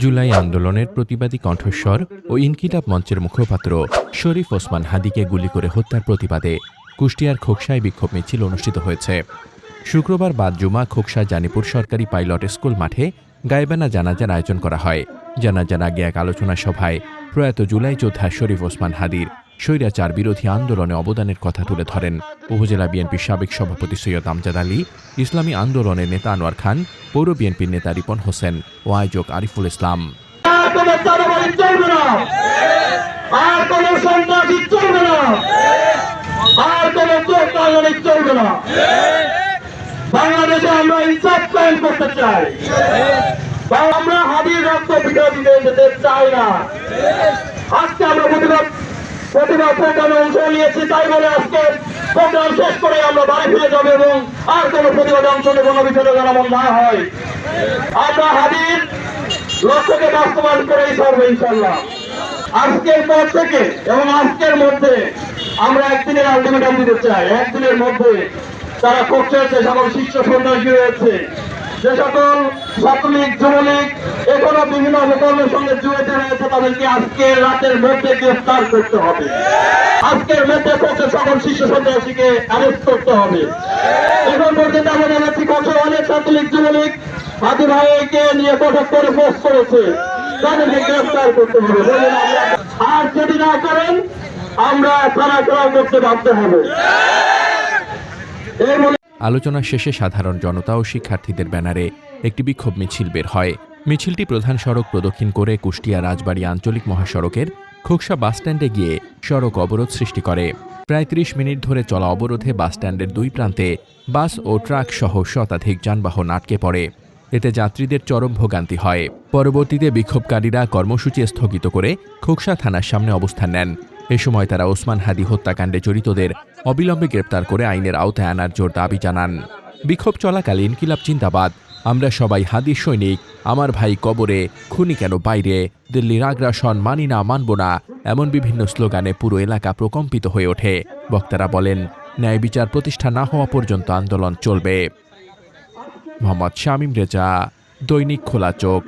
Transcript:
জুলাই আন্দোলনের প্রতিবাদী কণ্ঠস্বর ও ইনকিলাব মঞ্চের মুখপাত্র শরীফ ওসমান হাদিকে গুলি করে হত্যার প্রতিবাদে কুষ্টিয়ার খোকসায় বিক্ষোভ মিছিল অনুষ্ঠিত হয়েছে। শুক্রবার বাদ জুমা খোকসা জানিপুর সরকারি পাইলট স্কুল মাঠে গায়েবানা জানাজার আয়োজন করা হয়। জানাজার আগে এক আলোচনা সভায় প্রয়াত জুলাই যোদ্ধা শরীফ ওসমান হাদির স্বৈরাচার বিরোধী আন্দোলনে অবদানের কথা তুলে ধরেন উপজেলা বিএনপির সাবেক সভাপতি সৈয়দ আমজাদ আলী, ইসলামী আন্দোলনের নেতা আনোয়ার খান, পৌর বিএনপির নেতা রিপন হোসেন ও আয়োজক আরিফুল ইসলাম। বাংলাদেশে আমরা ইনসাফ কায়েম করতে চাই, আমরা হাদির রক্ত বিরোধী যেতে চাই না। আজকে আমরা প্রতিবাদ প্রোগ্রামে অংশ নিয়েছি, তাই বলে আজকে প্রোগ্রাম শেষ করে আমরা বাড়ি ফিরে যাবো এবং আর কোনো প্রতিবাদে অংশ নেব না, বিষয়ে যেমন না হয়। আমরা হাদির লক্ষ্যকে বাস্তবায়ন করেই ছাড়বো ইনশাল্লাহ। আজকের পর থেকে এবং আজকের মধ্যে আমরা একদিনের আলটিমেটাম দিতে চাই। একদিনের মধ্যে তারা করছে যে সকল শীর্ষ সন্ত্রাসী রয়েছে, যে সকল ছাত্রলীগ যুবলীগ এখনো বিভিন্ন অপকর্মের সঙ্গে জড়িত রয়েছে, তাদেরকে আজকের রাতের মধ্যে গ্রেফতার করতে হবে। আজকের মধ্যে করছে সকল শীর্ষ সন্ত্রাসীকে অ্যারেস্ট করতে হবে। এখন পর্যন্ত আমরা জানাচ্ছি কঠোর অনেক ছাত্রলীগ যুবলীগ হাদি ভাইকে নিয়ে কঠোর করে পোস্ট করেছে, তাদেরকে গ্রেফতার করতে হবে। আর যদি না করেন আমরা থানা ঘেরাও করতে বাধ্য হব। আলোচনা শেষে সাধারণ জনতা ও শিক্ষার্থীদের ব্যানারে একটি বিক্ষোভ মিছিল বের হয়। মিছিলটি প্রধান সড়ক প্রদক্ষিণ করে কুষ্টিয়া রাজবাড়ী আঞ্চলিক মহাসড়কের খোকসা বাসস্ট্যান্ডে গিয়ে সড়ক অবরোধ সৃষ্টি করে। প্রায় ৩০ মিনিট ধরে চলা অবরোধে বাসস্ট্যান্ডের দুই প্রান্তে বাস ও ট্রাক সহ শতাধিক যানবাহন আটকে পড়ে। এতে যাত্রীদের চরম ভোগান্তি হয়। পরবর্তীতে বিক্ষোভকারীরা কর্মসূচি স্থগিত করে খোকসা থানার সামনে অবস্থান নেন। এ সময় তারা ওসমান হাদি হত্যাকাণ্ডে জড়িতদের অবিলম্বে গ্রেপ্তার করে আইনের আওতায় আনার জোর দাবি জানান। বিক্ষোভ চলাকালীন ইনকিলাব জিন্দাবাদ, আমরা সবাই হাদির সৈনিক, আমার ভাই কবরে, খুনি কেন বাইরে, দিল্লির আগ্রাসন মানি না মানব না, এমন বিভিন্ন স্লোগানে পুরো এলাকা প্রকম্পিত হয়ে ওঠে। বক্তারা বলেন, ন্যায় বিচার প্রতিষ্ঠা না হওয়া পর্যন্ত আন্দোলন চলবে। মোহাম্মদ শামীম রেজা, দৈনিক খোলা চোখ।